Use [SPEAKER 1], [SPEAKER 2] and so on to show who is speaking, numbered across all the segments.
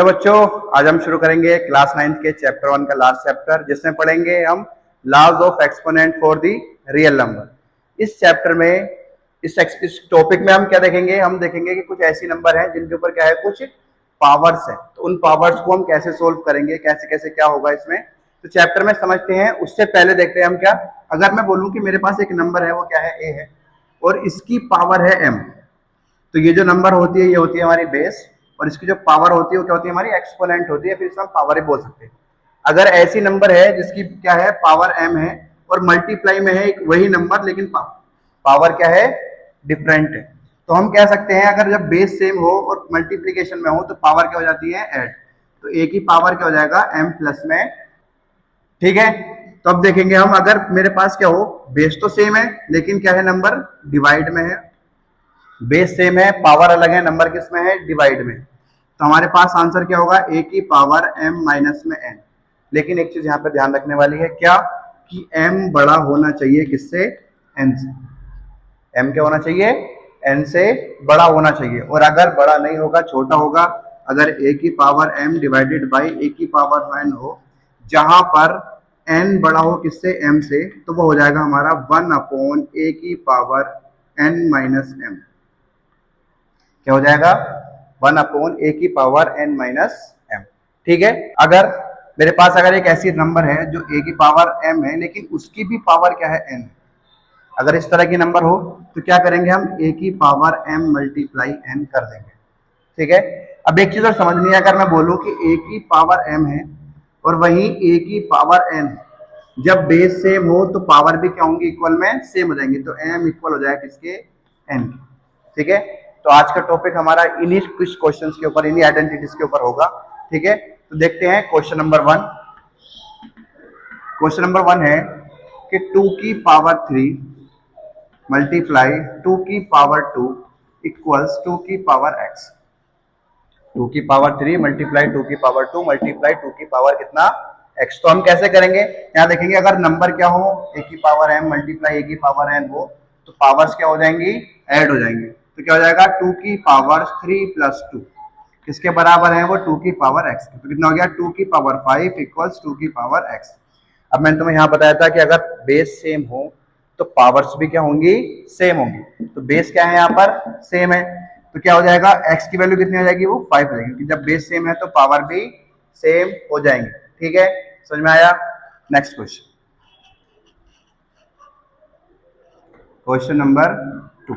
[SPEAKER 1] तो बच्चों, आज हम शुरू करेंगे क्लास 9 के चैप्टर 1 का लास्ट चैप्टर, जिसमें पढ़ेंगे हम laws of exponent for the real number. इस चैप्टर में इस टॉपिक में हम क्या देखेंगे? हम देखेंगे कि कुछ ऐसी नंबर हैं जिनके ऊपर क्या है, कुछ पावर्स है। तो उन पावर्स को हम कैसे सोल्व करेंगे, कैसे कैसे क्या होगा इसमें, तो चैप्टर में समझते हैं। उससे पहले देखते हैं हम क्या, अगर मैं बोलूं कि मेरे पास एक नंबर है, वो क्या है, ए है, और इसकी पावर है एम, तो ये जो नंबर होती है ये होती है हमारी बेस, और इसकी जो पावर होती है वो क्या होती है, हमारी एक्सपोनेंट होती है, फिर इसमें हम पावर ही बोल सकते हैं। अगर ऐसी नंबर है जिसकी क्या है, पावर m है, और मल्टीप्लाई में है एक वही नंबर, लेकिन पावर क्या है, डिफरेंट है, तो हम कह सकते हैं अगर जब बेस सेम हो और मल्टीप्लीकेशन में हो तो पावर क्या हो जाती है, ऐड। तो a की पावर क्या हो जाएगा, m प्लस में। ठीक है, तो अब देखेंगे हम, अगर मेरे पास क्या हो, बेस तो सेम है लेकिन क्या है, नंबर डिवाइड में है। बेस सेम है, पावर अलग है, नंबर किस में है, डिवाइड में। तो हमारे पास आंसर क्या होगा, a की पावर m माइनस में n। लेकिन एक चीज यहाँ पे ध्यान रखने वाली है, क्या कि m बड़ा होना चाहिए किससे, n से। m क्या होना चाहिए, n से बड़ा होना चाहिए, और अगर बड़ा नहीं होगा, छोटा होगा, अगर a की power m divided by a की पावर n हो, जहां पर n बड़ा हो किससे, m से, तो वो हो जाएगा हमारा 1 a की पावर n माइनस m। क्या हो जाएगा, 1 a की पावर n माइनस m। ठीक है, अगर मेरे पास अगर एक ऐसी नंबर है जो a की पावर m है लेकिन उसकी भी पावर क्या है, n, अगर इस तरह की नंबर हो तो क्या करेंगे हम, a की पावर m मल्टीप्लाई n कर देंगे। ठीक है, अब एक चीज और समझनी है, अगर मैं बोलूं कि a की पावर m है और वहीं a की पावर n, जब बेस सेम हो तो पावर भी क्या होंगी, इक्वल में सेम हो जाएंगे, तो m इक्वल हो जाएगा किसके, n के। ठीक है, तो आज का टॉपिक हमारा इन्हीं कुछ क्वेश्चंस के ऊपर, इन्हीं आइडेंटिटीज के ऊपर होगा। ठीक है, तो देखते हैं क्वेश्चन नंबर 1। क्वेश्चन नंबर 1 है कि 2 की पावर 3 मल्टीप्लाई 2 की पावर 2 इक्वल्स 2 की पावर x। 2 की पावर 3 मल्टीप्लाई 2 की पावर 2 मल्टीप्लाई 2 की पावर कितना, x। तो हम कैसे करेंगे, यहाँ देखेंगे, अगर नंबर क्या हो, a की पावर m मल्टीप्लाई a की पावर n हो, तो पावर्स क्या हो जाएंगी, ऐड हो जाएंगे। तो क्या हो जाएगा, 2 की पावर 3 प्लस 2 किसके बराबर है, वो 2 की पावर x। तो कितना हो गया, 2 की पावर 5 इक्वल्स 2 की पावर x। अब मैंने तुम्हें यहाँ बताया था कि अगर बेस सेम हो तो पावर्स भी क्या होंगी, सेम होंगी। तो बेस क्या है, यहाँ पर सेम है, तो क्या हो जाएगा, x की वैल्यू कितनी हो जाएगी, वो 5 हो जाएगी, क्योंकि जब बेस सेम है तो पावर भी सेम हो जाएंगे। ठीक है, समझ में आया। Next question, question number 2।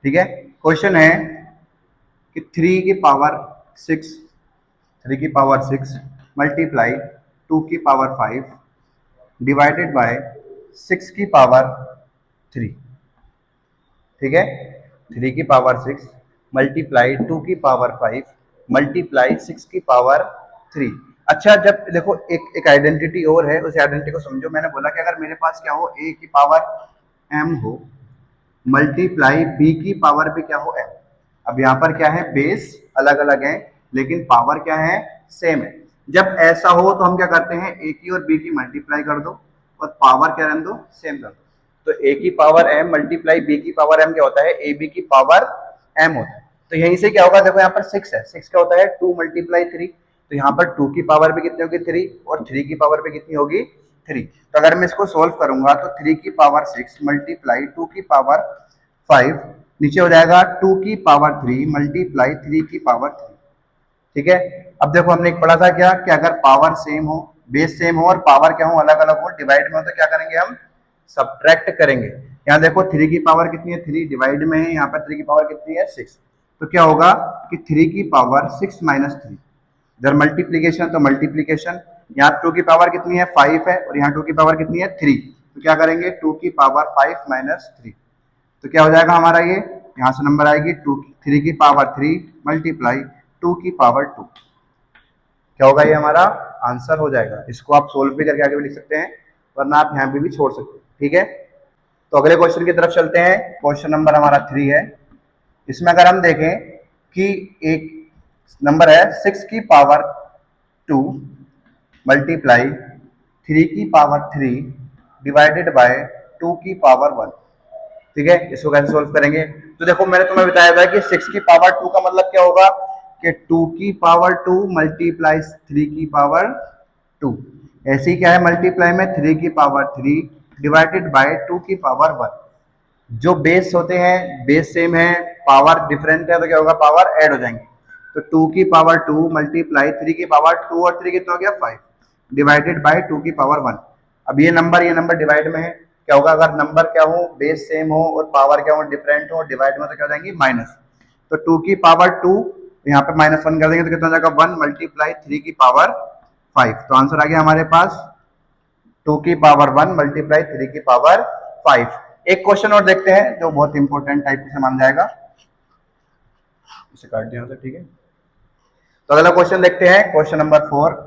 [SPEAKER 1] ठीक है, क्वेश्चन है कि 3 की पावर 6 मल्टीप्लाई 2 की पावर 5 डिवाइडेड बाय 6 की पावर 3। ठीक है, 3 की पावर 6 मल्टीप्लाई 2 की पावर 5 मल्टीप्लाई 6 की पावर 3। अच्छा, जब देखो एक आइडेंटिटी और है, उस आइडेंटिटी को समझो। मैंने बोला कि अगर मेरे पास क्या हो, a की पावर m हो मल्टीप्लाई b की पावर भी क्या हो, m। अब यहाँ पर क्या है, बेस अलग अलग है लेकिन पावर क्या है, सेम है। जब ऐसा हो तो हम क्या करते हैं, a की और b की मल्टीप्लाई कर दो और पावर क्या रहने दो, सेम कर दो। तो a की पावर m मल्टीप्लाई b की पावर m क्या होता है, ab की पावर m होता है। तो यहीं से क्या होगा, देखो यहाँ पर 6 है, 6 क्या होता है, 2 मल्टीप्लाई 3। तो यहाँ पर 2 की पावर भी कितनी होगी, 3, और 3 की पावर भी कितनी होगी, 3। तो अगर मैं इसको सोल्व करूंगा तो 3 की पावर 6 मल्टीप्लाई 2 की पावर 5 नीचे हो जाएगा 2 की पावर 3 मल्टीप्लाई 3 की पावर 3। ठीक है, अब देखो हमने एक पढ़ा था क्या, कि अगर पावर सेम हो, बेस सेम हो, और पावर क्या हो, अलग अलग हो, डिवाइड में हो, तो क्या करेंगे हम, सब्ट्रैक्ट करेंगे। यहाँ देखो 3 की पावर कितनी है, 3 डिवाइड में है, यहाँ पर 3 की पावर कितनी है, 6। तो क्या होगा कि 3 की पावर 6 माइनस 3, इधर मल्टीप्लीकेशन तो मल्टीप्लीकेशन, यहाँ 2 की पावर कितनी है, 5 है, और यहाँ 2 की पावर कितनी है, 3। तो क्या करेंगे, 2 की पावर 5 माइनस 3। तो क्या हो जाएगा हमारा, ये यहाँ से नंबर आएगी 3 की पावर 3 मल्टीप्लाई 2 की पावर 2। क्या होगा, ये हमारा आंसर हो जाएगा। इसको आप सोल्व भी करके आगे भी लिख सकते हैं, वरना आप यहाँ पे भी छोड़ सकते हैं। ठीक है, तो अगले क्वेश्चन की तरफ चलते हैं। क्वेश्चन नंबर हमारा 3 है। इसमें अगर हम देखें कि एक नंबर है 6 की पावर 2 मल्टीप्लाई 3 की पावर 3 डिवाइडेड बाय 2 की पावर 1। ठीक है, इसको कैसे सोल्व करेंगे, तो देखो मैंने तुम्हें बताया था कि 6 की पावर 2 का मतलब क्या होगा, कि 2 की पावर 2 मल्टीप्लाई 3 की पावर 2। ऐसी क्या है मल्टीप्लाई में 3 की पावर 3 डिवाइडेड बाय 2 की पावर 1। जो बेस होते हैं बेस सेम है, पावर डिफरेंट है, तो क्या होगा पावर ऐड हो जाएंगे। तो 2 की पावर 2 मल्टीप्लाई 3 की पावर 2 और 3 कितना हो गया 5 डिवाइडेड बाय 2 की पावर 1। अब ये नंबर डिवाइड में है, क्या होगा अगर नंबर क्या हो बेस सेम हो और पावर क्या हो डिफरेंट हो, डिवाइड में तो क्या हो जाएंगी माइनस। तो 2 की पावर 2 यहाँ पे -1 कर देंगे तो कितना हो जाएगा 1 मल्टीप्लाई 3 की पावर 5। तो आंसर आ गया हमारे पास 2 की पावर 1 मल्टीप्लाई 3 की पावर 5। एक क्वेश्चन और देखते हैं जो बहुत इंपॉर्टेंट टाइप से मान जाएगा, इसे काट दिया था, ठीक है। तो अगला क्वेश्चन देखते हैं, क्वेश्चन नंबर 4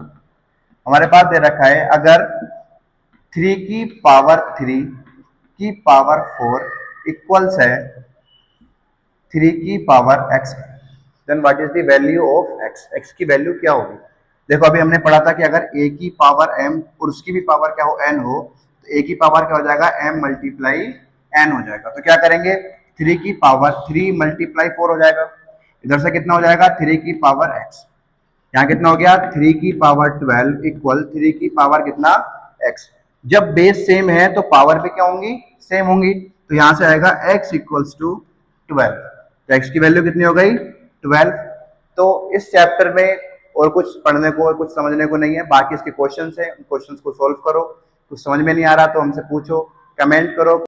[SPEAKER 1] हमारे पास दे रखा है अगर 3 की पावर 3 की पावर 4 इक्वल्स है 3 की power x, then what is the value of x। x की वैल्यू क्या होगी। देखो अभी हमने पढ़ा था कि अगर a की पावर m और उसकी भी पावर क्या हो n हो, तो a की पावर क्या हो जाएगा m मल्टीप्लाई n हो जाएगा। तो क्या करेंगे 3 की पावर 3 मल्टीप्लाई 4 हो जाएगा, इधर से कितना हो जाएगा 3 की पावर x, यहाँ कितना हो गया 3 की पावर 12 इक्वल 3 की पावर कितना x। जब बेस सेम है तो पावर भी क्या होंगी सेम होंगी, तो यहाँ से आएगा x इक्वल्स टू 12। तो x की वैल्यू कितनी हो गई 12। तो इस चैप्टर में और कुछ पढ़ने को और कुछ समझने को नहीं है, बाकी इसके क्वेश्चंस हैं, क्वेश्चंस को सॉल्व करो। कुछ समझ में नहीं आ रहा तो हमसे पूछो, कमेंट करो।